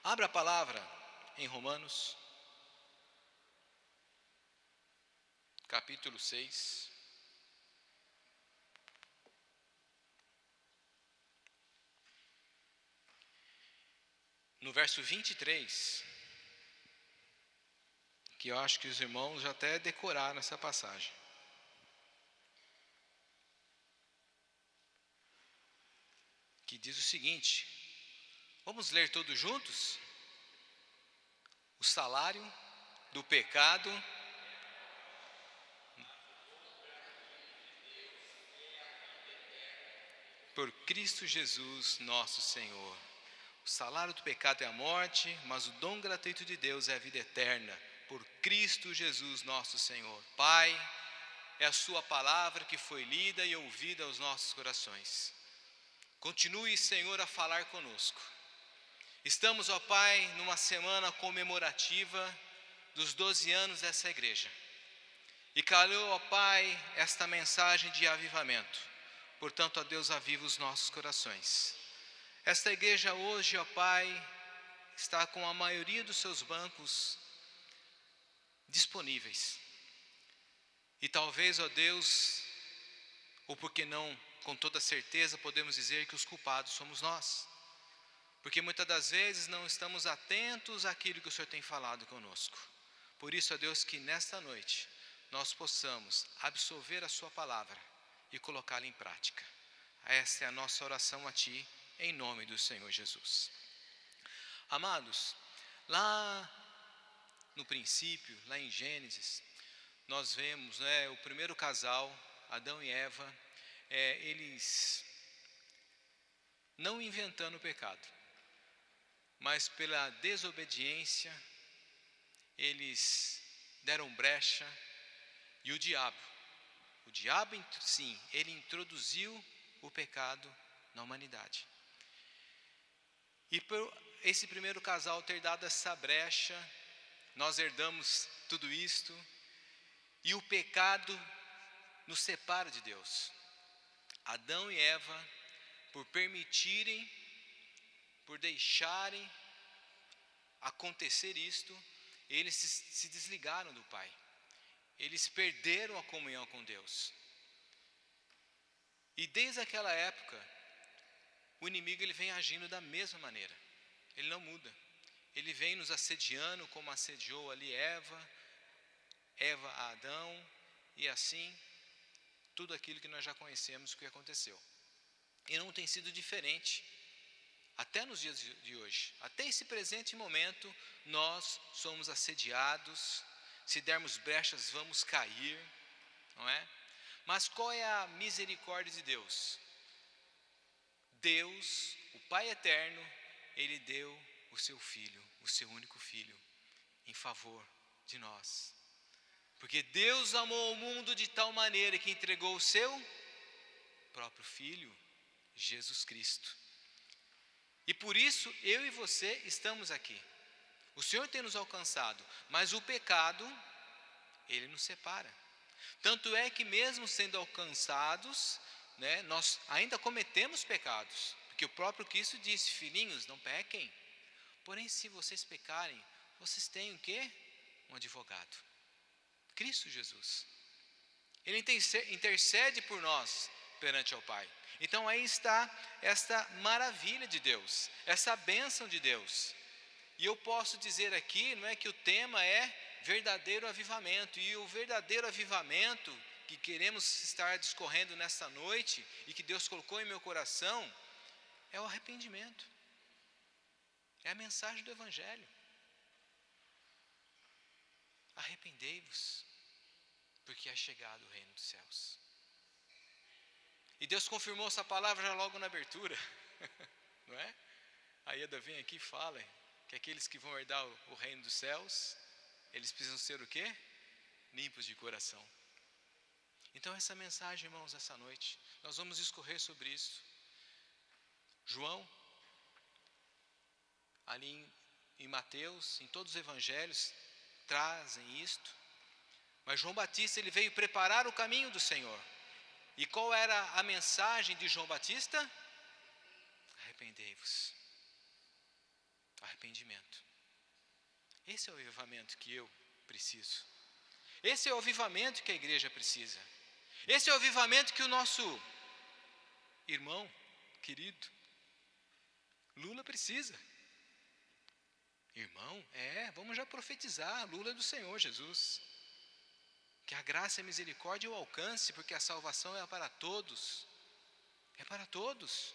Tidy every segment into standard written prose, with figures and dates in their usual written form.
Abra a palavra em Romanos, capítulo 6. No verso 23, que eu acho que os irmãos já até decoraram essa passagem. Que diz o seguinte: vamos ler todos juntos? O salário do pecado por Cristo Jesus, nosso Senhor. O salário do pecado é a morte, mas o dom gratuito de Deus é a vida eterna, por Cristo Jesus, nosso Senhor. Pai, é a sua palavra que foi lida e ouvida aos nossos corações. Continue, Senhor, a falar conosco. Estamos, ó Pai, numa semana comemorativa dos 12 anos dessa igreja. E calhou, ó Pai, esta mensagem de avivamento. Portanto, ó Deus, aviva os nossos corações. Esta igreja hoje, ó Pai, está com a maioria dos seus bancos disponíveis. E talvez, ó Deus, ou porque não, com toda certeza, podemos dizer que os culpados somos nós. Porque muitas das vezes não estamos atentos àquilo que o Senhor tem falado conosco. Por isso, ó Deus, que nesta noite nós possamos absorver a sua palavra e colocá-la em prática. Esta é a nossa oração a Ti, em nome do Senhor Jesus. Amados, lá no princípio, lá em Gênesis, nós vemos o primeiro casal, Adão e Eva, eles não inventando o pecado, mas pela desobediência, eles deram brecha, e o diabo, sim, ele introduziu o pecado na humanidade. E por esse primeiro casal ter dado essa brecha, nós herdamos tudo isto, e o pecado nos separa de Deus. Adão e Eva, por permitirem, por deixarem acontecer isto, eles se desligaram do Pai. Eles perderam a comunhão com Deus. E desde aquela época, o inimigo ele vem agindo da mesma maneira. Ele não muda. Ele vem nos assediando como assediou ali Eva a Adão, e assim, tudo aquilo que nós já conhecemos que aconteceu. E não tem sido diferente, até nos dias de hoje. Até esse presente momento, nós somos assediados. Se dermos brechas, vamos cair, não é? Mas qual é a misericórdia de Deus? Deus, o Pai eterno, Ele deu o seu Filho, o seu único Filho, em favor de nós. Porque Deus amou o mundo de tal maneira que entregou o seu próprio Filho, Jesus Cristo. E por isso, eu e você estamos aqui. O Senhor tem nos alcançado, mas o pecado, ele nos separa. Tanto é que mesmo sendo alcançados, nós ainda cometemos pecados. Porque o próprio Cristo disse: filhinhos, não pequem. Porém, se vocês pecarem, vocês têm o quê? Um advogado, Cristo Jesus. Ele intercede por nós perante ao Pai. Então aí está esta maravilha de Deus, essa bênção de Deus. E eu posso dizer aqui, não é, que o tema é verdadeiro avivamento. E o verdadeiro avivamento que queremos estar discorrendo nesta noite, e que Deus colocou em meu coração, é o arrependimento. É a mensagem do Evangelho. Arrependei-vos, porque é chegado o reino dos céus. E Deus confirmou essa palavra já logo na abertura, não é? A Ieda vem aqui e fala que aqueles que vão herdar o reino dos céus, eles precisam ser o quê? Limpos de coração. Então essa mensagem, irmãos, essa noite, nós vamos discorrer sobre isso. João, ali em Mateus, em todos os evangelhos, trazem isto. Mas João Batista, ele veio preparar o caminho do Senhor. E qual era a mensagem de João Batista? Arrependei-vos. Arrependimento. Esse é o avivamento que eu preciso. Esse é o avivamento que a igreja precisa. Esse é o avivamento que o nosso irmão querido Lula precisa. Irmão, vamos já profetizar, Lula é do Senhor Jesus. Que a graça e a misericórdia o alcance, porque a salvação é para todos. É para todos.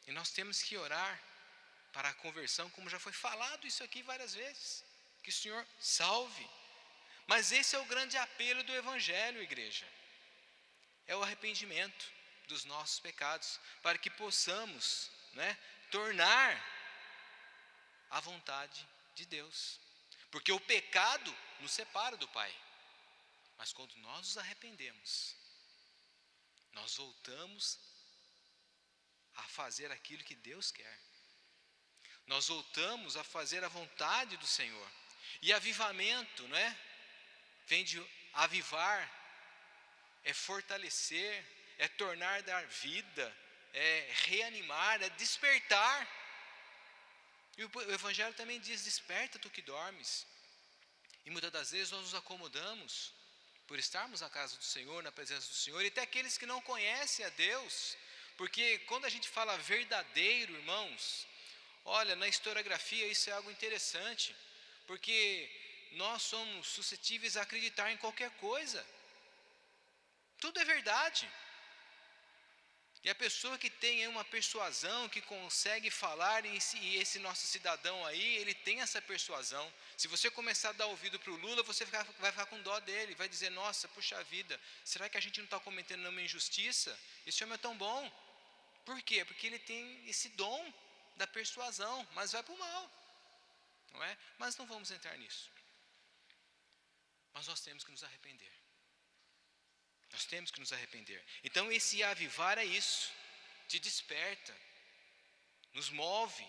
E nós temos que orar para a conversão, como já foi falado isso aqui várias vezes. Que o Senhor salve. Mas esse é o grande apelo do Evangelho, igreja. É o arrependimento dos nossos pecados, para que possamos, tornar a vontade de Deus. Porque o pecado nos separa do Pai. Mas quando nós nos arrependemos, nós voltamos a fazer aquilo que Deus quer. Nós voltamos a fazer a vontade do Senhor. E avivamento, vem de avivar, é fortalecer, é tornar, dar vida, é reanimar, é despertar. E o Evangelho também diz: desperta tu que dormes. E muitas das vezes nós nos acomodamos por estarmos na casa do Senhor, na presença do Senhor, e até aqueles que não conhecem a Deus, porque quando a gente fala verdadeiro, irmãos, olha, na historiografia isso é algo interessante, porque nós somos suscetíveis a acreditar em qualquer coisa. Tudo é verdade. E a pessoa que tem uma persuasão, que consegue falar, e esse nosso cidadão aí, ele tem essa persuasão. Se você começar a dar ouvido para o Lula, você vai ficar com dó dele, vai dizer: nossa, puxa vida, será que a gente não está cometendo nenhuma injustiça? Esse homem é tão bom. Por quê? Porque ele tem esse dom da persuasão, mas vai para o mal, não é? Mas não vamos entrar nisso. Mas nós temos que nos arrepender. Nós temos que nos arrepender. Então esse avivar é isso, te desperta, nos move,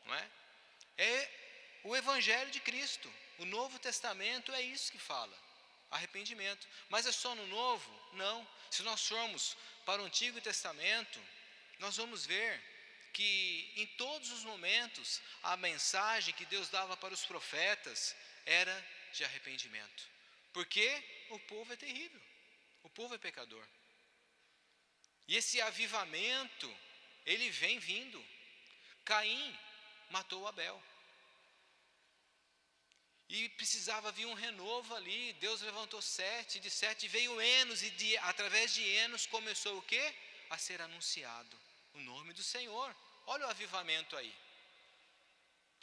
não é? É o Evangelho de Cristo, o Novo Testamento é isso que fala, arrependimento. Mas é só no Novo? Não. Se nós formos para o Antigo Testamento, nós vamos ver que em todos os momentos a mensagem que Deus dava para os profetas era de arrependimento. Porque o povo é terrível. O povo é pecador. E esse avivamento, ele vem vindo. Caim matou Abel. E precisava vir um renovo ali. Deus levantou Sete, de Sete veio Enos, e através de Enos começou o quê? A ser anunciado o nome do Senhor. Olha o avivamento aí.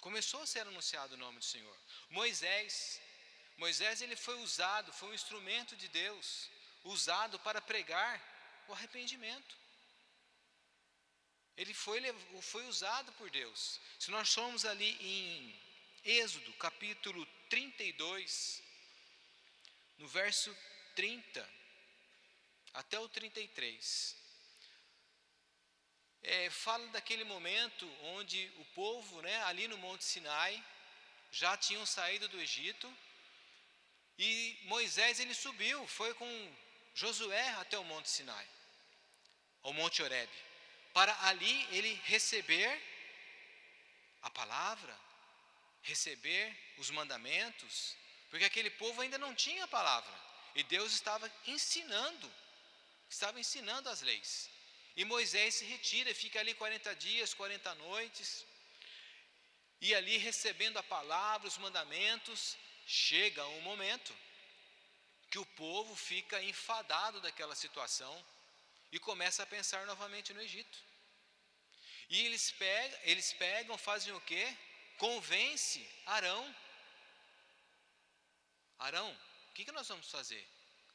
Começou a ser anunciado o nome do Senhor. Moisés, ele foi usado, foi um instrumento de Deus, usado para pregar o arrependimento. Ele foi usado por Deus. Se nós somos ali em Êxodo, capítulo 32, no verso 30 até o 33, fala daquele momento onde o povo, ali no Monte Sinai, já tinham saído do Egito, e Moisés ele subiu, foi com Josué até o Monte Sinai, ao Monte Horebe, para ali ele receber a palavra, receber os mandamentos, porque aquele povo ainda não tinha a palavra, e Deus estava ensinando as leis. E Moisés se retira, fica ali 40 dias, 40 noites, e ali recebendo a palavra, os mandamentos. Chega um momento que o povo fica enfadado daquela situação e começa a pensar novamente no Egito. E eles pegam, fazem o quê? Convence Arão. Arão, o que nós vamos fazer?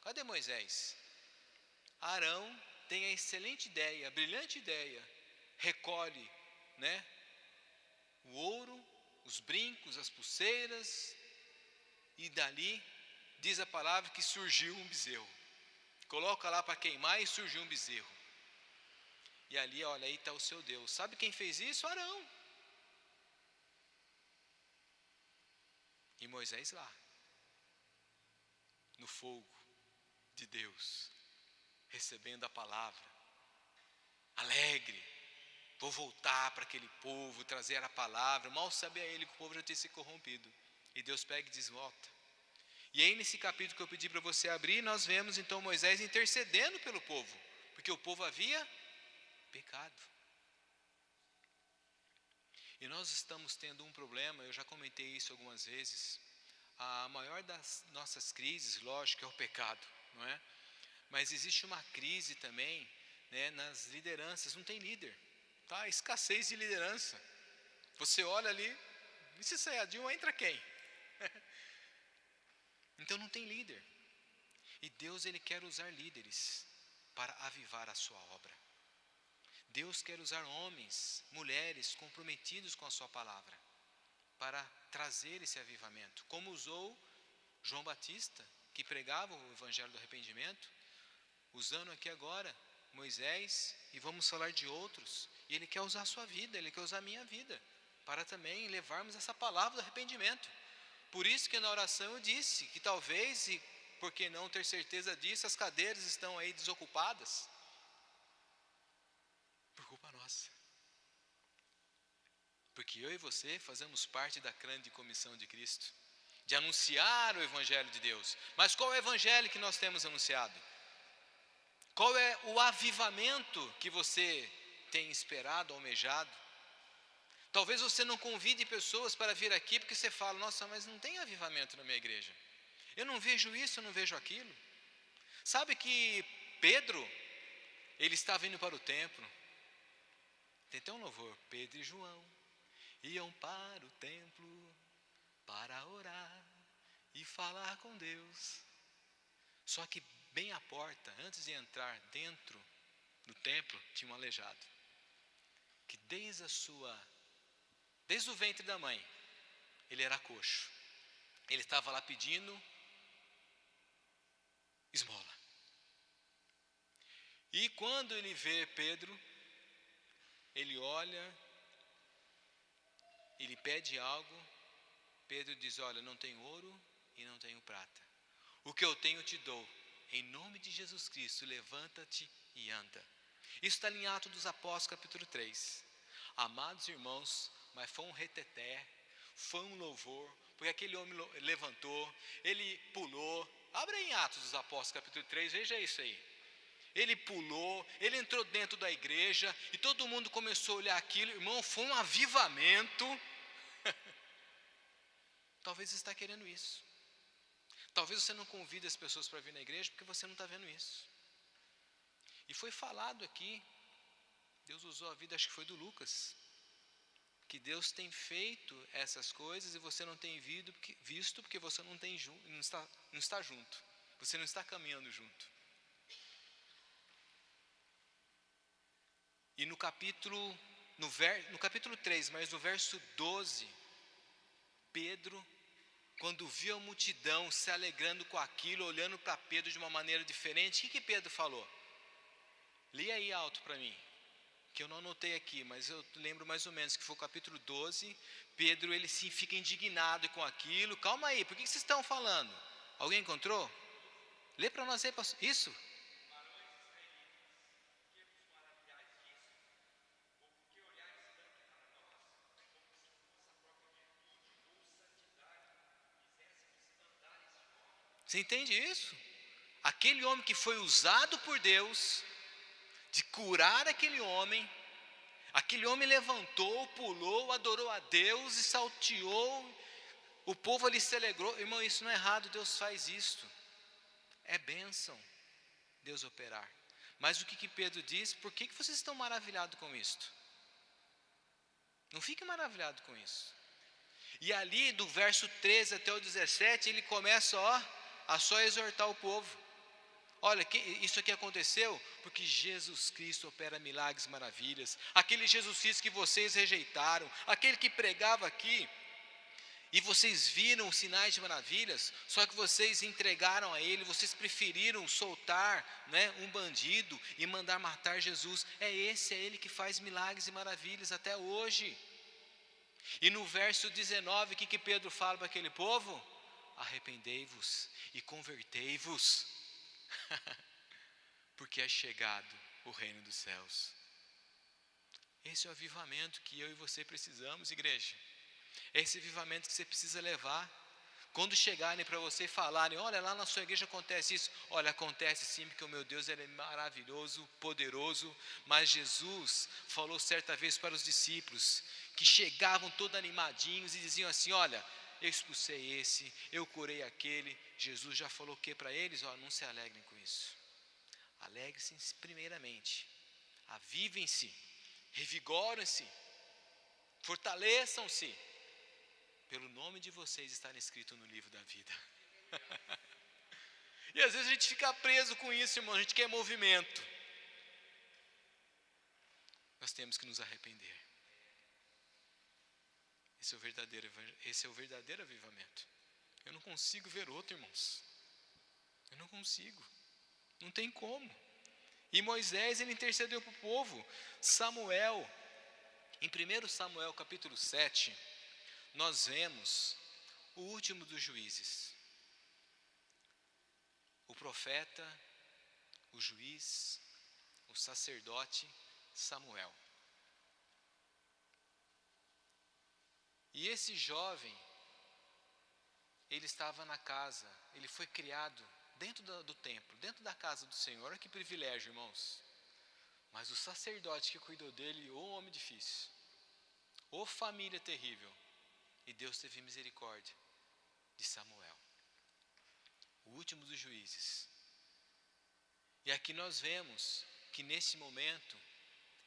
Cadê Moisés? Arão tem a excelente ideia, a brilhante ideia, recolhe, o ouro, os brincos, as pulseiras, e dali diz a palavra que surgiu um bezerro. Coloca lá para queimar e surgiu um bezerro. E ali, olha, aí está o seu Deus. Sabe quem fez isso? Arão. E Moisés lá, no fogo de Deus, recebendo a palavra, alegre, Vou voltar para aquele povo, trazer a palavra. Mal sabia ele que o povo já tinha se corrompido. E Deus pega e diz, volta. E aí nesse capítulo que eu pedi para você abrir, nós vemos então Moisés intercedendo pelo povo, porque o povo havia pecado. E nós estamos tendo um problema, eu já comentei isso algumas vezes. A maior das nossas crises, lógico, é o pecado, não é? Mas existe uma crise também, né, nas lideranças, não tem líder, tá? Escassez de liderança. Você olha ali, e se sair a Dilma, entra quem? Então não tem líder. E Deus, Ele quer usar líderes para avivar a sua obra. Deus quer usar homens, mulheres comprometidos com a sua palavra para trazer esse avivamento, como usou João Batista, que pregava o evangelho do arrependimento, usando aqui agora Moisés, e vamos falar de outros, e Ele quer usar a sua vida, Ele quer usar a minha vida, para também levarmos essa palavra do arrependimento. Por isso que na oração eu disse que talvez, e por que não ter certeza disso, as cadeiras estão aí desocupadas, por culpa nossa. Porque eu e você fazemos parte da grande comissão de Cristo, de anunciar o Evangelho de Deus. Mas qual é o Evangelho que nós temos anunciado? Qual é o avivamento que você tem esperado, almejado? Talvez você não convide pessoas para vir aqui porque você fala, nossa, mas não tem avivamento na minha igreja. Eu não vejo isso, eu não vejo aquilo. Sabe que Pedro, ele estava indo para o templo. Tem até um louvor, Pedro e João iam para o templo para orar e falar com Deus. Só que bem à porta, antes de entrar dentro do templo, tinha um aleijado, que desde o ventre da mãe, ele era coxo. Ele estava lá pedindo esmola. E quando ele vê Pedro, ele olha, ele pede algo. Pedro diz, olha, não tenho ouro e não tenho prata. O que eu tenho eu te dou. Em nome de Jesus Cristo, levanta-te e anda. Isso está em Atos dos Apóstolos, capítulo 3. Amados irmãos, mas foi um reteté, foi um louvor, porque aquele homem levantou, ele pulou. Abre em Atos dos Apóstolos, capítulo 3, veja isso aí. Ele pulou, ele entrou dentro da igreja, e todo mundo começou a olhar aquilo. Irmão, foi um avivamento. Talvez você está querendo isso. Talvez você não convide as pessoas para vir na igreja porque você não está vendo isso. E foi falado aqui, Deus usou a vida, acho que foi do Lucas, que Deus tem feito essas coisas e você não tem visto porque você não está junto. Você não está caminhando junto. E no capítulo 3, mas no verso 12, Pedro, quando viu a multidão se alegrando com aquilo, olhando para Pedro de uma maneira diferente, o que Pedro falou? Lê aí alto para mim, que eu não anotei aqui, mas eu lembro mais ou menos que foi o capítulo 12, Pedro ele se fica indignado com aquilo. Calma aí, por que vocês estão falando? Alguém encontrou? Lê para nós aí, isso? Você entende isso? Aquele homem que foi usado por Deus, de curar aquele homem levantou, pulou, adorou a Deus e salteou, o povo ali se alegrou. Irmão, isso não é errado, Deus faz isto, é bênção, Deus operar. Mas o que Pedro diz? Por que vocês estão maravilhados com isto? Não fique maravilhado com isso. E ali do verso 13 até o 17, ele começa a só exortar o povo. Olha, isso aqui aconteceu porque Jesus Cristo opera milagres, maravilhas. Aquele Jesus Cristo que vocês rejeitaram, aquele que pregava aqui, e vocês viram os sinais de maravilhas, só que vocês entregaram a Ele, vocês preferiram soltar, né, um bandido e mandar matar Jesus. É Ele que faz milagres e maravilhas até hoje. E no verso 19, o que Pedro fala para aquele povo? Arrependei-vos e convertei-vos, porque é chegado o reino dos céus. Esse é o avivamento que eu e você precisamos, igreja. É esse avivamento que você precisa levar. Quando chegarem para você e falarem, olha, lá na sua igreja acontece isso. Olha, acontece sim, porque o meu Deus ele é maravilhoso, poderoso. Mas Jesus falou certa vez para os discípulos, que chegavam todos animadinhos e diziam assim, olha, eu expulsei esse, eu curei aquele. Jesus já falou o que para eles? Ó, não se alegrem com isso. Alegrem-se primeiramente, avivem-se, revigorem-se, fortaleçam-se, pelo nome de vocês estar escrito no livro da vida. E às vezes a gente fica preso com isso, irmão, a gente quer movimento. Nós temos que nos arrepender. Esse é o verdadeiro avivamento. Eu não consigo ver outro, irmãos. Eu não consigo. Não tem como. E Moisés, ele intercedeu para o povo. Samuel, em 1 Samuel capítulo 7, nós vemos o último dos juízes. O profeta, o juiz, o sacerdote Samuel. E esse jovem, ele estava na casa, ele foi criado dentro do templo, dentro da casa do Senhor. Olha que privilégio, irmãos. Mas o sacerdote que cuidou dele, ô homem difícil, ô família terrível. E Deus teve misericórdia de Samuel, o último dos juízes. E aqui nós vemos que nesse momento,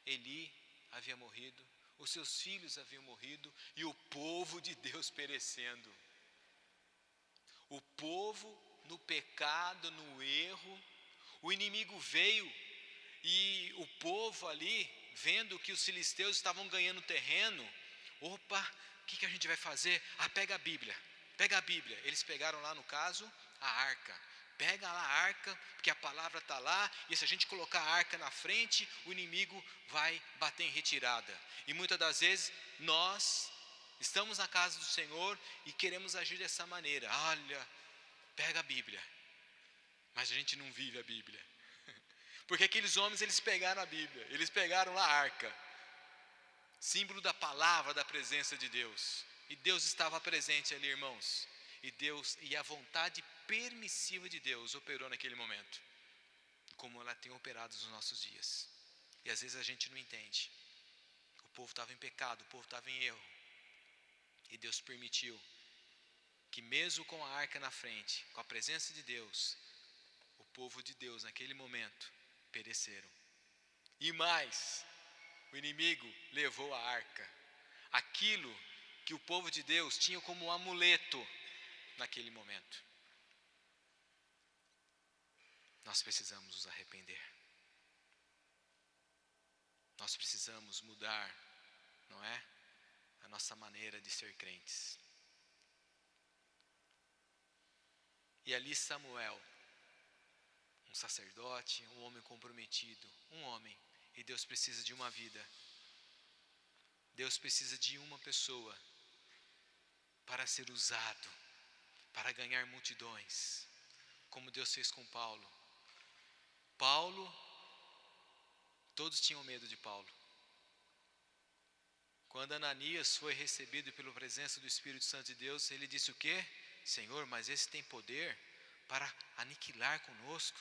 Eli havia morrido, os seus filhos haviam morrido e o povo de Deus perecendo. O povo no pecado, no erro, o inimigo veio e o povo ali, vendo que os filisteus estavam ganhando terreno, opa, o que a gente vai fazer? Pega a Bíblia, eles pegaram lá no caso, a arca, pega lá a arca, porque a palavra está lá, e se a gente colocar a arca na frente, o inimigo vai bater em retirada, e muitas das vezes, nós estamos na casa do Senhor, e queremos agir dessa maneira, olha, pega a Bíblia, mas a gente não vive a Bíblia, porque aqueles homens, eles pegaram a Bíblia, eles pegaram lá a arca, símbolo da palavra, da presença de Deus, e Deus estava presente ali, irmãos, e a vontade permissiva de Deus operou naquele momento, como ela tem operado nos nossos dias, e às vezes a gente não entende, o povo estava em pecado, o povo estava em erro, e Deus permitiu, que mesmo com a arca na frente, com a presença de Deus, o povo de Deus naquele momento, pereceram, e mais, o inimigo levou a arca, aquilo que o povo de Deus tinha como um amuleto naquele momento. Nós precisamos nos arrepender. Nós precisamos mudar, não é? A nossa maneira de ser crentes. E ali Samuel, um sacerdote, um homem comprometido, um homem, e Deus precisa de uma vida. Deus precisa de uma pessoa para ser usado, para ganhar multidões, como Deus fez com Paulo. Paulo, todos tinham medo de Paulo. Quando Ananias foi recebido pela presença do Espírito Santo de Deus, ele disse o quê? Senhor, mas esse tem poder para aniquilar conosco.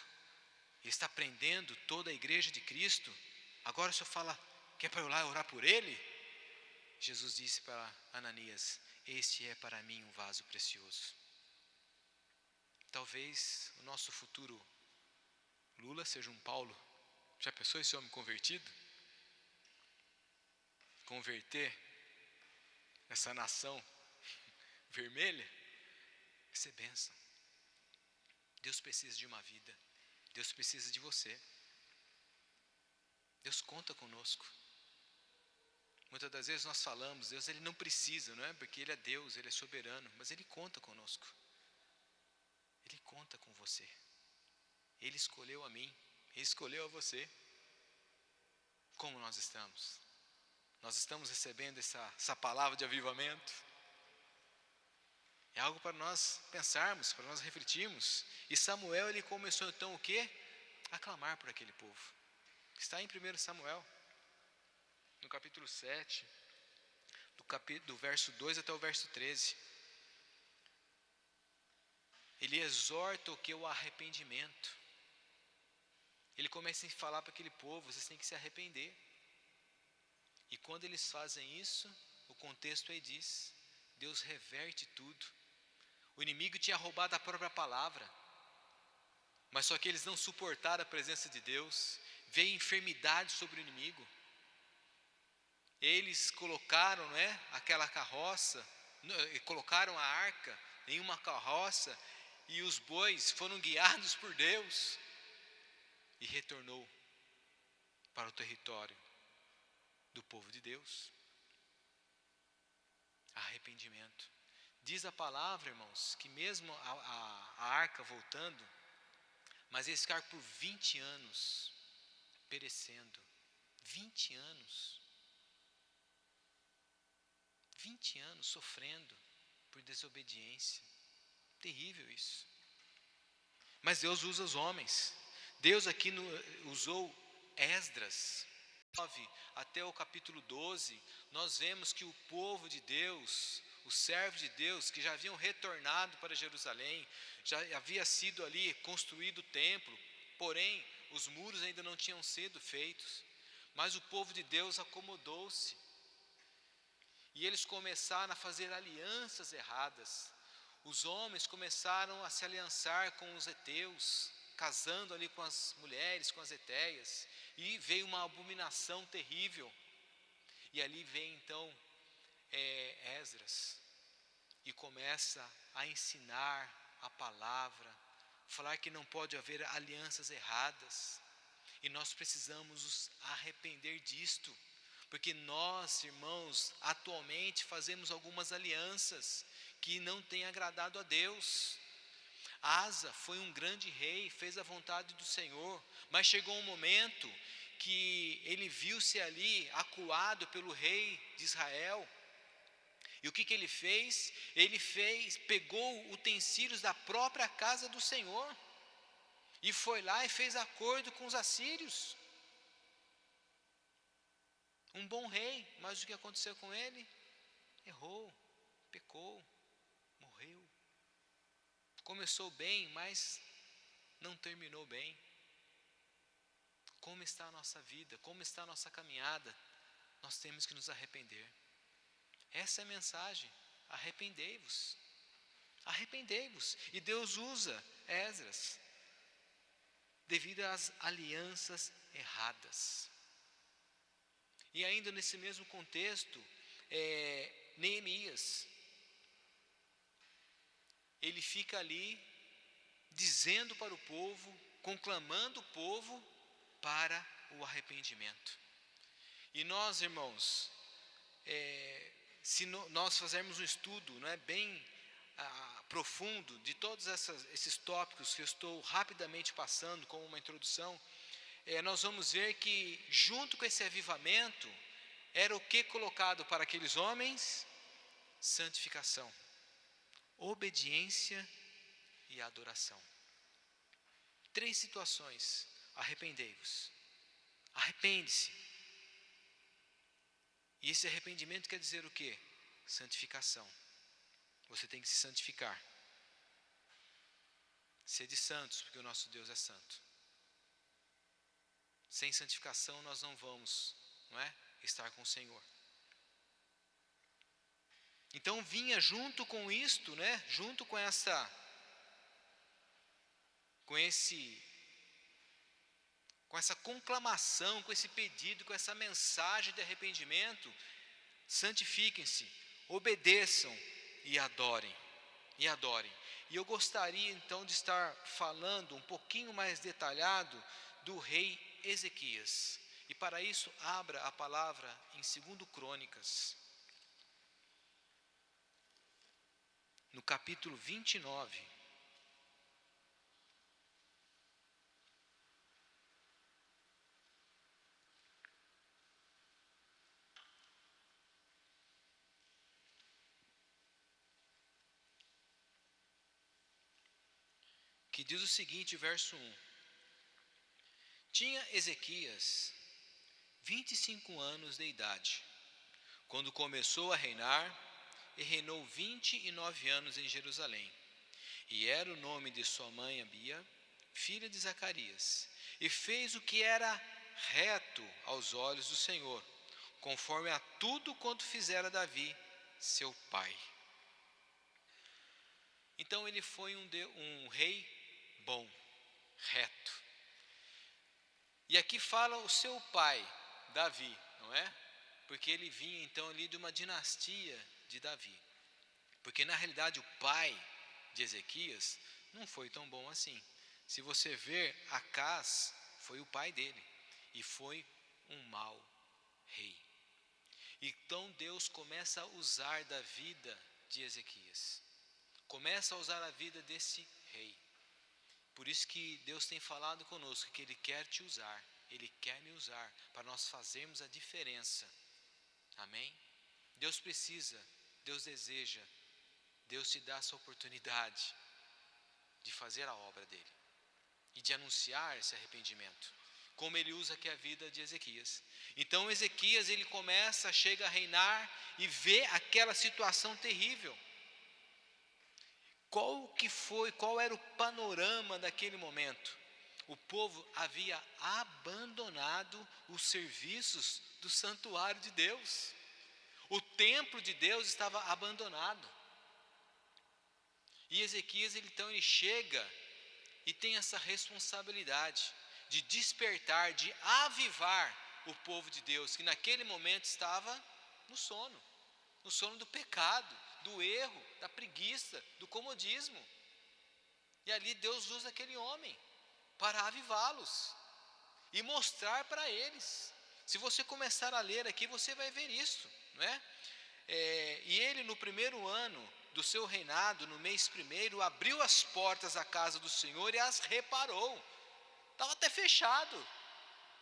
Ele está prendendo toda a igreja de Cristo. Agora o Senhor fala que é para eu ir lá orar por ele? Jesus disse para Ananias, este é para mim um vaso precioso. Talvez o nosso futuro Lula seja um Paulo. Já pensou esse homem convertido? Converter essa nação vermelha? Isso é bênção. Deus precisa de uma vida. Deus precisa de você. Deus conta conosco. Muitas das vezes nós falamos, Deus ele não precisa, não é? Porque Ele é Deus, Ele é soberano, mas Ele conta conosco. Ele conta com você. Ele escolheu a mim, Ele escolheu a você. Como nós estamos? Nós estamos recebendo essa palavra de avivamento? É algo para nós pensarmos, para nós refletirmos. E Samuel, ele começou então o quê? A clamar por aquele povo. Está em 1 Samuel. no capítulo 7, do verso 2 até o verso 13. Ele exorta o que? O arrependimento. Ele começa a falar para aquele povo: vocês têm que se arrepender. E quando eles fazem isso, o contexto aí diz: Deus reverte tudo. O inimigo tinha roubado a própria palavra, mas só que eles não suportaram a presença de Deus. Veio enfermidade sobre o inimigo. Eles colocaram, aquela carroça, colocaram a arca em uma carroça, e os bois foram guiados por Deus, e retornou para o território do povo de Deus. Arrependimento. Diz a palavra, irmãos, que mesmo a arca voltando, mas eles ficaram por 20 anos perecendo. 20 anos. 20 anos sofrendo por desobediência. Terrível isso. Mas Deus usa os homens. Deus aqui usou Esdras. 9 até o capítulo 12, nós vemos que o povo de Deus, os servos de Deus, que já haviam retornado para Jerusalém, já havia sido ali construído o templo, porém os muros ainda não tinham sido feitos, mas o povo de Deus acomodou-se, e eles começaram a fazer alianças erradas. Os homens começaram a se aliançar com os heteus, casando ali com as mulheres, com as hetéias, e veio uma abominação terrível. E ali vem então Esdras, e começa a ensinar a palavra, falar que não pode haver alianças erradas, e nós precisamos nos arrepender disto, porque nós, irmãos, atualmente fazemos algumas alianças que não têm agradado a Deus. Asa foi um grande rei, fez a vontade do Senhor, mas chegou um momento que ele viu-se ali acuado pelo rei de Israel. E o que ele fez? Pegou utensílios da própria casa do Senhor e foi lá e fez acordo com os assírios. Um bom rei, mas o que aconteceu com ele? Errou, pecou, morreu. Começou bem, mas não terminou bem. Como está a nossa vida? Como está a nossa caminhada? Nós temos que nos arrepender. Essa é a mensagem: arrependei-vos. Arrependei-vos. E Deus usa Esdras devido às alianças erradas. E ainda nesse mesmo contexto, Neemias, ele fica ali dizendo para o povo, conclamando o povo para o arrependimento. E nós, irmãos, se nós fizermos um estudo bem profundo de todos esses tópicos que eu estou rapidamente passando como uma introdução, nós vamos ver que junto com esse avivamento, era o que colocado para aqueles homens? Santificação, obediência e adoração. 3 situações: arrependei-vos, arrepende-se. E esse arrependimento quer dizer o quê? Santificação. Você tem que se santificar. Sede santos, porque o nosso Deus é santo. Sem santificação nós não vamos, estar com o Senhor. Então vinha junto com isto, junto com essa conclamação, com esse pedido, com essa mensagem de arrependimento: santifiquem-se, obedeçam e adorem. E adorem. E eu gostaria então de estar falando um pouquinho mais detalhado do rei Ezequias. E para isso, abra a palavra em 2 Crônicas, no capítulo 29. Que diz o seguinte, verso 1: Tinha Ezequias 25 anos de idade, quando começou a reinar, e reinou 29 anos em Jerusalém. E era o nome de sua mãe Abia, filha de Zacarias, e fez o que era reto aos olhos do Senhor, conforme a tudo quanto fizera Davi, seu pai. Então ele foi um rei bom, reto. E aqui fala o seu pai, Davi, não é? Porque ele vinha então ali de uma dinastia de Davi. Porque na realidade o pai de Ezequias não foi tão bom assim. Se você ver, Acás foi o pai dele e foi um mau rei. Então Deus começa a usar da vida de Ezequias. Começa a usar a vida desse rei. Por isso que Deus tem falado conosco que Ele quer te usar, Ele quer me usar para nós fazermos a diferença. Amém? Deus precisa, Deus deseja, Deus te dá essa oportunidade de fazer a obra dEle e de anunciar esse arrependimento, como Ele usa aqui a vida de Ezequias. Então Ezequias, ele chega a reinar e vê aquela situação terrível. Qual era o panorama daquele momento? O povo havia abandonado os serviços do santuário de Deus. O templo de Deus estava abandonado. E Ezequias, então, ele chega e tem essa responsabilidade de despertar, de avivar o povo de Deus, que naquele momento estava no sono do pecado, do erro, da preguiça, do comodismo. E ali Deus usa aquele homem para avivá-los e mostrar para eles. Se você começar a ler aqui, você vai ver isso, não é? E ele, no primeiro ano do seu reinado, no mês primeiro, abriu as portas da casa do Senhor e as reparou. Estava até fechado.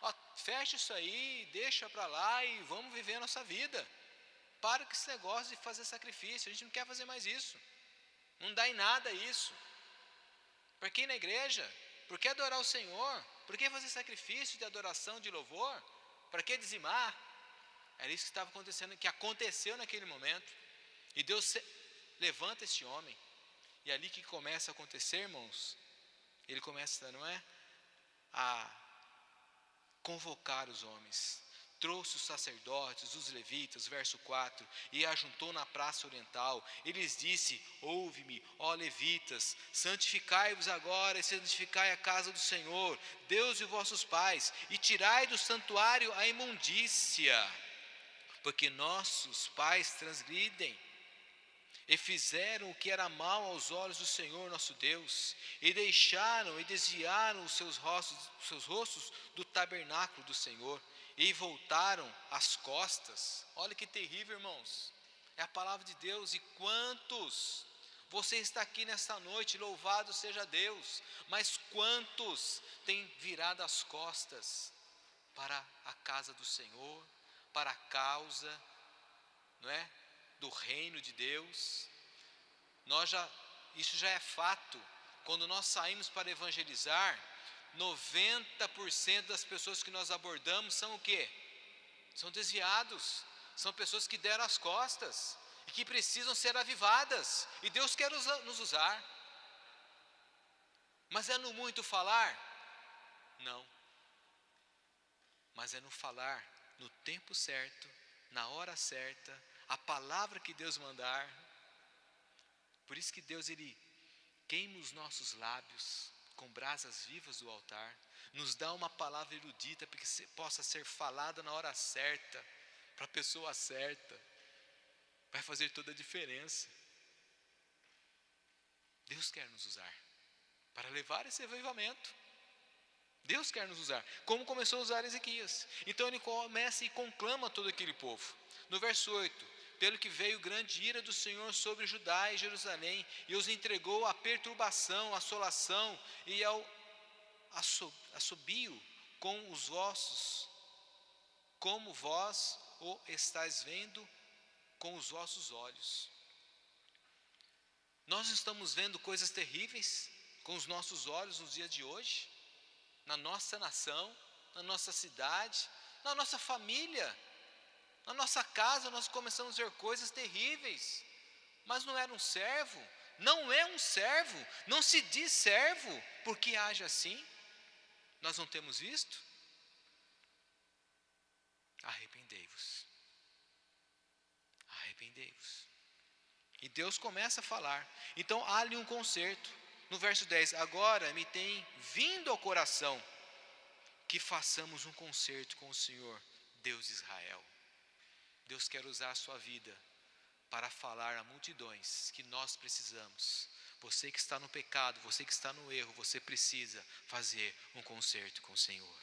Ó, fecha isso aí, deixa para lá e vamos viver a nossa vida. Para com esse negócio de fazer sacrifício, a gente não quer fazer mais isso. Não dá em nada isso. Por que ir na igreja? Por que adorar o Senhor? Por que fazer sacrifício de adoração, de louvor? Para que dizimar? Era isso que estava acontecendo, que aconteceu naquele momento. E Deus levanta esse homem. E ali que começa a acontecer, irmãos, ele começa, não é? A convocar os homens. Trouxe os sacerdotes, os levitas, verso 4, e ajuntou na praça oriental. E lhes disse: ouve-me, ó levitas, santificai-vos agora e santificai a casa do Senhor, Deus de vossos pais, e tirai do santuário a imundícia, porque nossos pais transgridem e fizeram o que era mal aos olhos do Senhor nosso Deus, e deixaram e desviaram os seus rostos do tabernáculo do Senhor, e voltaram as costas. Olha que terrível, irmãos. É a palavra de Deus. E quantos, você está aqui nesta noite, louvado seja Deus, mas quantos têm virado as costas para a casa do Senhor, para a causa, não é, do reino de Deus? Isso já é fato. Quando nós saímos para evangelizar, 90% das pessoas que nós abordamos são o quê? São desviados, são pessoas que deram as costas e que precisam ser avivadas, e Deus quer nos usar. Mas é no muito falar? Não. Mas é no falar, no tempo certo, na hora certa, a palavra que Deus mandar. Por isso que Deus, Ele queima os nossos lábios com brasas vivas do altar, nos dá uma palavra erudita para que possa ser falada na hora certa, para a pessoa certa. Vai fazer toda a diferença. Deus quer nos usar para levar esse avivamento. Deus quer nos usar, como começou a usar Ezequias. Então ele começa e conclama todo aquele povo. No verso 8: pelo que veio grande ira do Senhor sobre Judá e Jerusalém, e os entregou à perturbação, à assolação e ao assobio com os vossos, como vós o estáis vendo com os vossos olhos. Nós estamos vendo coisas terríveis com os nossos olhos nos dias de hoje, na nossa nação, na nossa cidade, Na nossa família, na nossa casa, nós começamos a ver coisas terríveis. Mas não era um servo, não é um servo, não se diz servo, porque age assim. Nós não temos visto? Arrependei-vos. Arrependei-vos. E Deus começa a falar. Então há ali um conserto. No verso 10, agora me tem vindo ao coração que façamos um concerto com o Senhor, Deus de Israel. Deus quer usar a sua vida para falar a multidões que nós precisamos. Você que está no pecado, você que está no erro, você precisa fazer um concerto com o Senhor.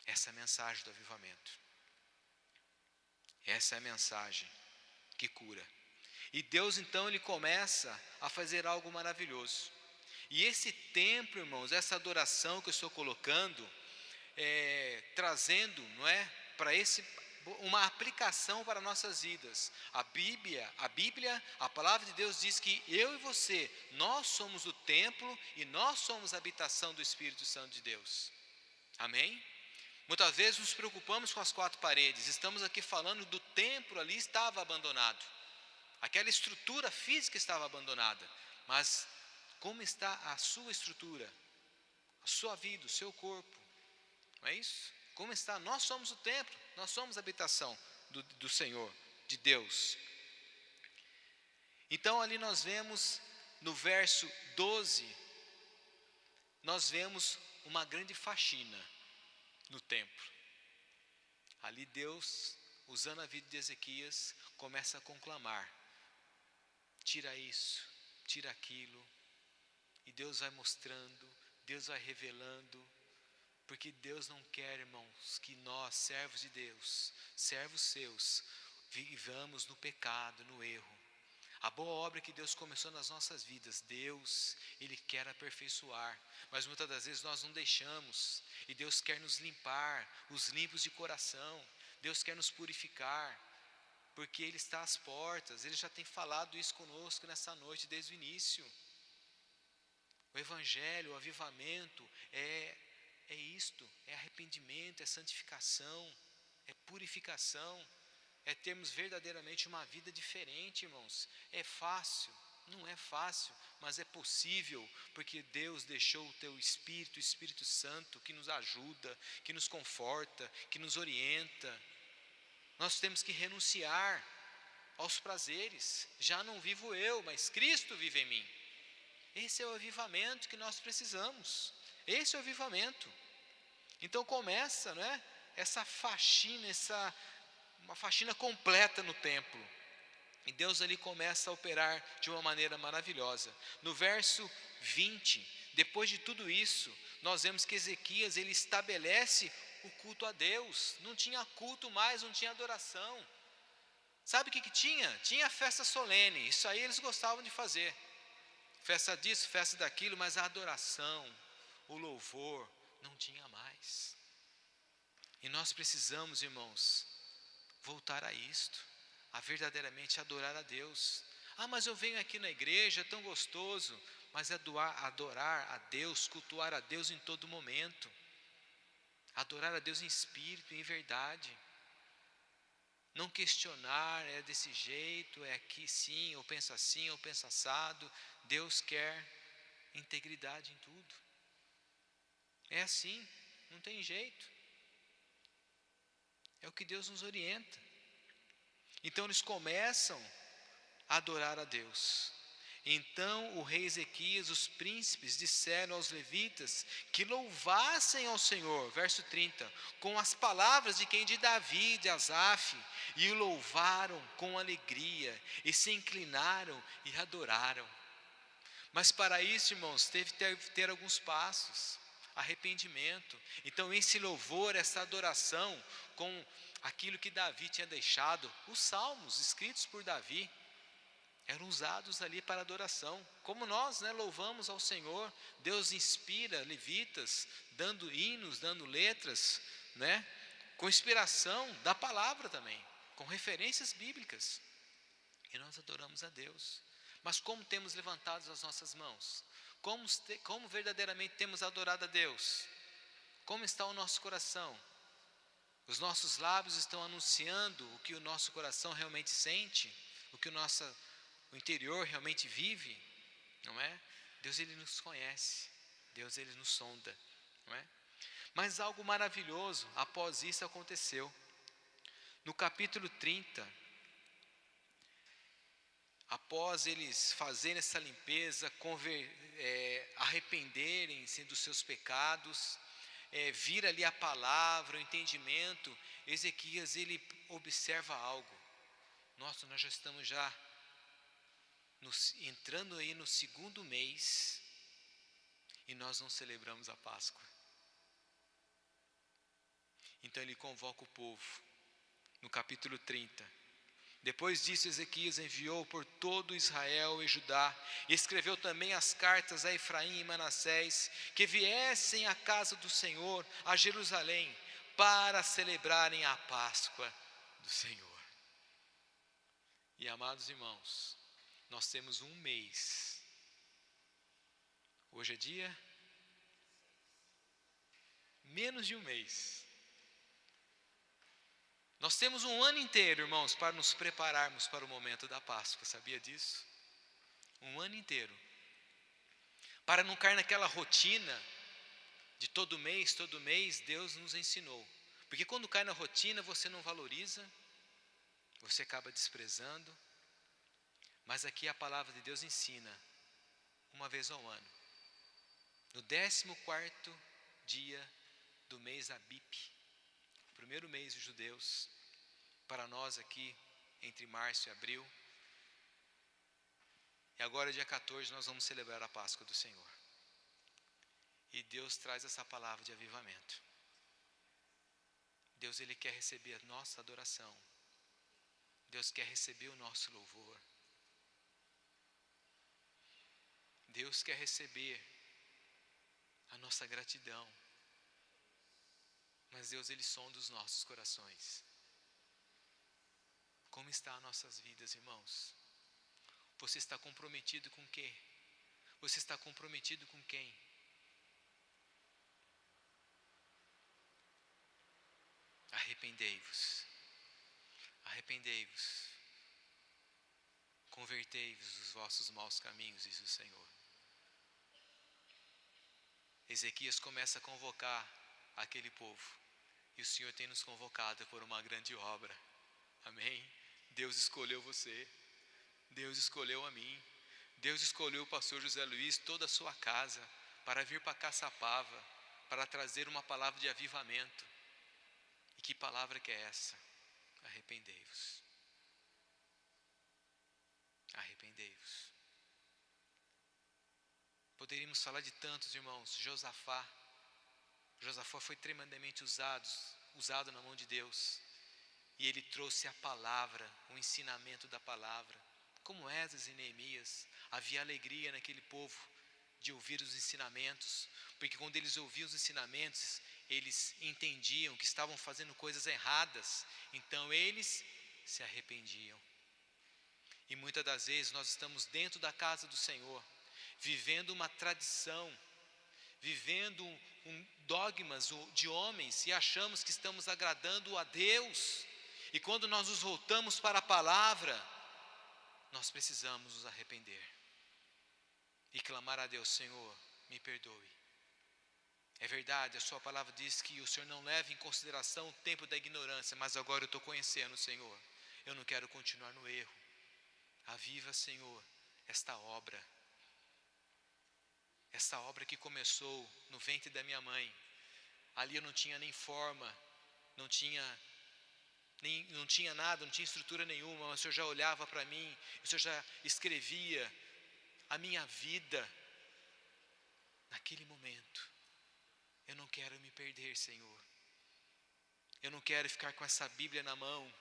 Essa é a mensagem do avivamento. Essa é a mensagem que cura. E Deus então ele começa a fazer algo maravilhoso. E esse templo, irmãos, essa adoração que eu estou colocando, trazendo, não é, para uma aplicação para nossas vidas. A Bíblia, a palavra de Deus diz que eu e você, nós somos o templo e nós somos a habitação do Espírito Santo de Deus. Amém? Muitas vezes nos preocupamos com as quatro paredes. Estamos aqui falando do templo, ali estava abandonado. Aquela estrutura física estava abandonada. Mas como está a sua estrutura? A sua vida, o seu corpo? Não é isso? Como está? Nós somos o templo, nós somos a habitação do Senhor, de Deus. Então ali nós vemos, no verso 12, nós vemos uma grande faxina no templo. Ali Deus, usando a vida de Ezequias, começa a conclamar: tira isso, tira aquilo. E Deus vai mostrando, Deus vai revelando. Porque Deus não quer, irmãos, que nós, servos de Deus, servos seus, vivamos no pecado, no erro. A boa obra que Deus começou nas nossas vidas, Deus, Ele quer aperfeiçoar. Mas muitas das vezes nós não deixamos. E Deus quer nos limpar, os limpos de coração. Deus quer nos purificar. Porque Ele está às portas. Ele já tem falado isso conosco nessa noite, desde o início. O Evangelho, o avivamento é isto, é arrependimento, é santificação, é purificação, é termos verdadeiramente uma vida diferente, irmãos. É fácil? Não é fácil, mas é possível, porque Deus deixou o teu Espírito, o Espírito Santo, que nos ajuda, que nos conforta, que nos orienta. Nós temos que renunciar aos prazeres. Já não vivo eu, mas Cristo vive em mim. Esse é o avivamento que nós precisamos. Esse é o avivamento. Então começa, não é, essa faxina, uma faxina completa no templo. E Deus ali começa a operar de uma maneira maravilhosa. No verso 20, depois de tudo isso, nós vemos que Ezequias ele estabelece o culto a Deus. Não tinha culto mais, não tinha adoração. Sabe o que tinha? Tinha festa solene, isso aí eles gostavam de fazer. Festa disso, festa daquilo, mas a adoração, o louvor, não tinha mais. E nós precisamos, irmãos, voltar a isto, a verdadeiramente adorar a Deus. Ah, mas eu venho aqui na igreja, é tão gostoso. Mas adorar a Deus, cultuar a Deus em todo momento. Adorar a Deus em espírito e em verdade. Não questionar, é desse jeito, é aqui sim, ou pensa assim, ou pensa assado. Deus quer integridade em tudo. É assim, não tem jeito. É o que Deus nos orienta. Então eles começam a adorar a Deus. Então o rei Ezequias, os príncipes, disseram aos levitas que louvassem ao Senhor, verso 30, com as palavras de quem? De Davi, de Asaf, e o louvaram com alegria, e se inclinaram e adoraram. Mas para isso, irmãos, teve que ter alguns passos. Arrependimento. Então esse louvor, essa adoração com aquilo que Davi tinha deixado, os salmos escritos por Davi eram usados ali para adoração, como nós, né, louvamos ao Senhor. Deus inspira levitas dando hinos, dando letras, né, com inspiração da palavra também, com referências bíblicas, e nós adoramos a Deus. Mas como temos levantado as nossas mãos? Como verdadeiramente temos adorado a Deus? Como está o nosso coração? Os nossos lábios estão anunciando o que o nosso coração realmente sente, o que o interior realmente vive, não é? Deus, Ele nos conhece, Deus, Ele nos sonda, não é? Mas algo maravilhoso após isso aconteceu. No capítulo 30, após eles fazerem essa limpeza, arrependerem-se dos seus pecados, vir ali a palavra, o entendimento, Ezequias, ele observa algo. Nossa, nós já estamos entrando aí no segundo mês e nós não celebramos a Páscoa. Então ele convoca o povo, no capítulo 30. Depois disso, Ezequias enviou por todo Israel e Judá, e escreveu também as cartas a Efraim e Manassés, que viessem à casa do Senhor, a Jerusalém, para celebrarem a Páscoa do Senhor. E amados irmãos, nós temos um mês. Hoje é dia? Menos de um mês. Nós temos um ano inteiro, irmãos, para nos prepararmos para o momento da Páscoa, sabia disso? Um ano inteiro. Para não cair naquela rotina de todo mês, Deus nos ensinou. Porque quando cai na rotina, você não valoriza, você acaba desprezando. Mas aqui a palavra de Deus ensina, uma vez ao ano. No 14º dia do mês Abip, o primeiro mês dos judeus, para nós aqui, entre março e abril. E agora, dia 14, nós vamos celebrar a Páscoa do Senhor. E Deus traz essa palavra de avivamento. Deus, Ele quer receber a nossa adoração. Deus quer receber o nosso louvor. Deus quer receber a nossa gratidão. Mas Deus, Ele sonda os nossos corações. Como está as nossas vidas, irmãos? Você está comprometido com o quê? Você está comprometido com quem? Arrependei-vos. Arrependei-vos. Convertei-vos dos vossos maus caminhos, diz o Senhor. Ezequias começa a convocar aquele povo. E o Senhor tem nos convocado por uma grande obra. Amém? Deus escolheu você. Deus escolheu a mim. Deus escolheu o pastor José Luiz, toda a sua casa, para vir para Caçapava, para trazer uma palavra de avivamento. E que palavra que é essa? Arrependei-vos. Arrependei-vos. Poderíamos falar de tantos, irmãos. Josafá foi tremendamente usado na mão de Deus. E ele trouxe a palavra, o ensinamento da palavra. Como Esdras e Neemias, havia alegria naquele povo de ouvir os ensinamentos. Porque quando eles ouviam os ensinamentos, eles entendiam que estavam fazendo coisas erradas. Então eles se arrependiam. E muitas das vezes nós estamos dentro da casa do Senhor, vivendo uma tradição, vivendo dogmas de homens, e achamos que estamos agradando a Deus. E quando nós nos voltamos para a palavra, nós precisamos nos arrepender e clamar a Deus: Senhor, me perdoe. É verdade, a sua palavra diz que o Senhor não leva em consideração o tempo da ignorância, mas agora eu estou conhecendo o Senhor. Eu não quero continuar no erro. Aviva, Senhor, esta obra que começou no ventre da minha mãe. Ali eu não tinha nem forma, não tinha nada, não tinha estrutura nenhuma, mas o Senhor já olhava para mim, o Senhor já escrevia a minha vida. Naquele momento, eu não quero me perder, Senhor. Eu não quero ficar com essa Bíblia na mão,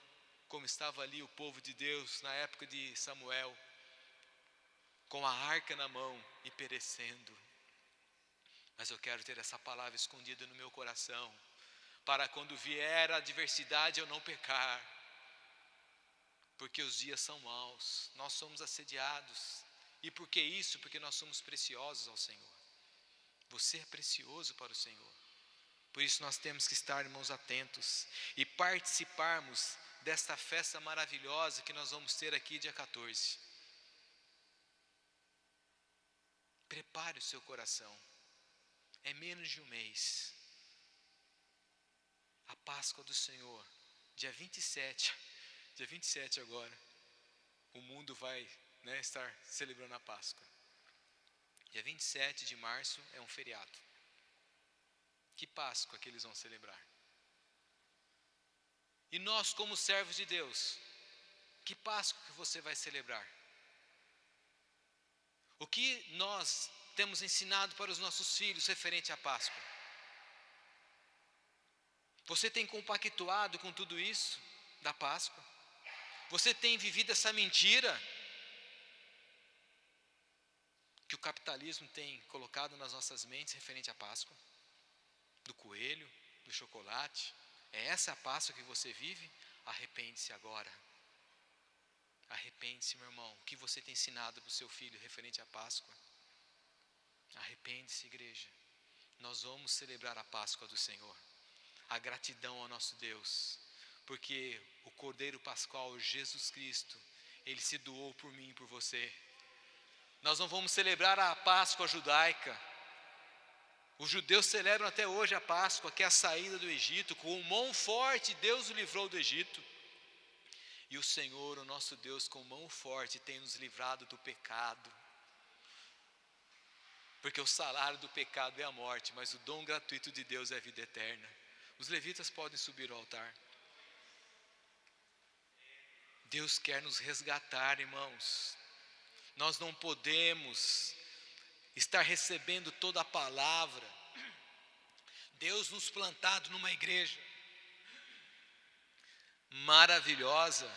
como estava ali o povo de Deus na época de Samuel, com a arca na mão e perecendo. Mas eu quero ter essa palavra escondida no meu coração, para quando vier a adversidade eu não pecar, porque os dias são maus, nós somos assediados. E por que isso? Porque nós somos preciosos ao Senhor. Você é precioso para o Senhor. Por isso nós temos que estar, irmãos, atentos e participarmos desta festa maravilhosa que nós vamos ter aqui dia 14. Prepare o seu coração. É menos de um mês. A Páscoa do Senhor, dia 27 agora, o mundo vai, estar celebrando a Páscoa. Dia 27 de março é um feriado. Que Páscoa que eles vão celebrar? E nós, como servos de Deus, que Páscoa que você vai celebrar? O que nós temos ensinado para os nossos filhos referente à Páscoa? Você tem compactuado com tudo isso da Páscoa? Você tem vivido essa mentira que o capitalismo tem colocado nas nossas mentes referente à Páscoa? Do coelho, do chocolate? É essa a Páscoa que você vive? Arrepende-se agora. Arrepende-se, meu irmão. O que você tem ensinado para o seu filho referente à Páscoa? Arrepende-se, igreja. Nós vamos celebrar a Páscoa do Senhor. A gratidão ao nosso Deus. Porque o Cordeiro Pascual, Jesus Cristo, Ele se doou por mim e por você. Nós não vamos celebrar a Páscoa judaica. Os judeus celebram até hoje a Páscoa, que é a saída do Egito. Com mão forte Deus o livrou do Egito. E o Senhor, o nosso Deus, com mão forte tem nos livrado do pecado. Porque o salário do pecado é a morte, mas o dom gratuito de Deus é a vida eterna. Os levitas podem subir ao altar. Deus quer nos resgatar, irmãos. Nós não podemos estar recebendo toda a palavra. Deus nos plantado numa igreja maravilhosa,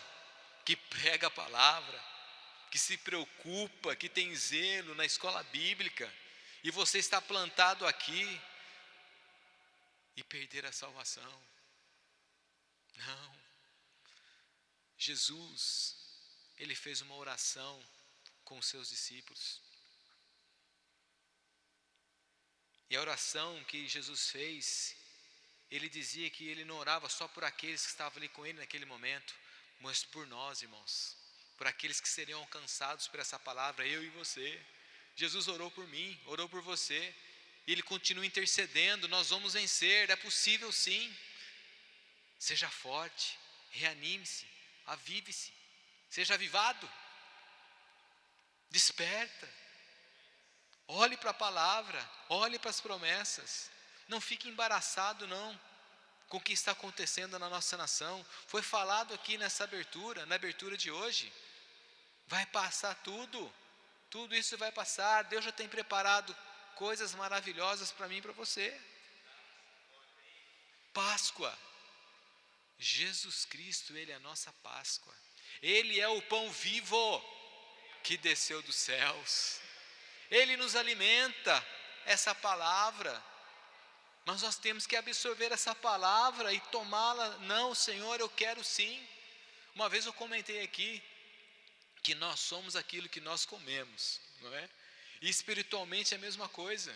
que prega a palavra, que se preocupa, que tem zelo na escola bíblica, e você está plantado aqui e perder a salvação. Não. Jesus, Ele fez uma oração com os seus discípulos. E a oração que Jesus fez, Ele dizia que Ele não orava só por aqueles que estavam ali com Ele naquele momento, mas por nós, irmãos, por aqueles que seriam alcançados por essa palavra, eu e você. Jesus orou por mim, orou por você, e Ele continua intercedendo. Nós vamos vencer, é possível sim. Seja forte, reanime-se, avive-se, seja avivado, desperta, olhe para a palavra, olhe para as promessas, não fique embaraçado não, com o que está acontecendo na nossa nação. Foi falado aqui na abertura de hoje, vai passar tudo isso vai passar. Deus já tem preparado coisas maravilhosas para mim e para você. Páscoa, Jesus Cristo, Ele é a nossa Páscoa, Ele é o pão vivo que desceu dos céus, Ele nos alimenta, essa palavra, mas nós temos que absorver essa palavra e tomá-la. Não, Senhor, eu quero sim. Uma vez eu comentei aqui, que nós somos aquilo que nós comemos, não é? E espiritualmente é a mesma coisa.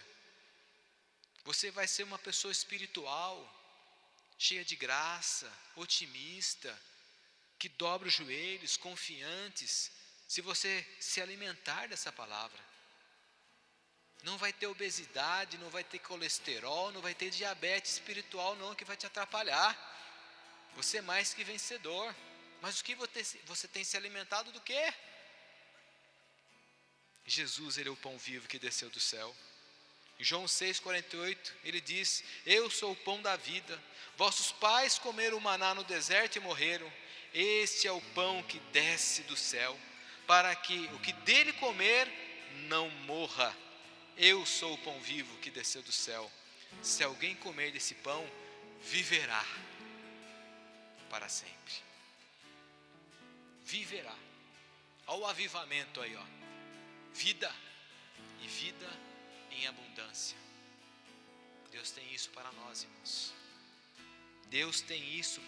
Você vai ser uma pessoa espiritual, cheia de graça, otimista, que dobra os joelhos, confiantes, se você se alimentar dessa palavra. Não vai ter obesidade, não vai ter colesterol, não vai ter diabetes espiritual não, que vai te atrapalhar. Você é mais que vencedor. Mas o que você tem se alimentado do quê? Jesus, Ele é o pão vivo que desceu do céu. Em João 6,48, Ele diz: eu sou o pão da vida. Vossos pais comeram o maná no deserto e morreram. Este é o pão que desce do céu, para que o que dele comer não morra. Eu sou o pão vivo que desceu do céu. Se alguém comer desse pão, viverá para sempre. Viverá. Olha o avivamento aí, ó. Vida, e vida em abundância. Deus tem isso para nós, irmãos. Deus tem isso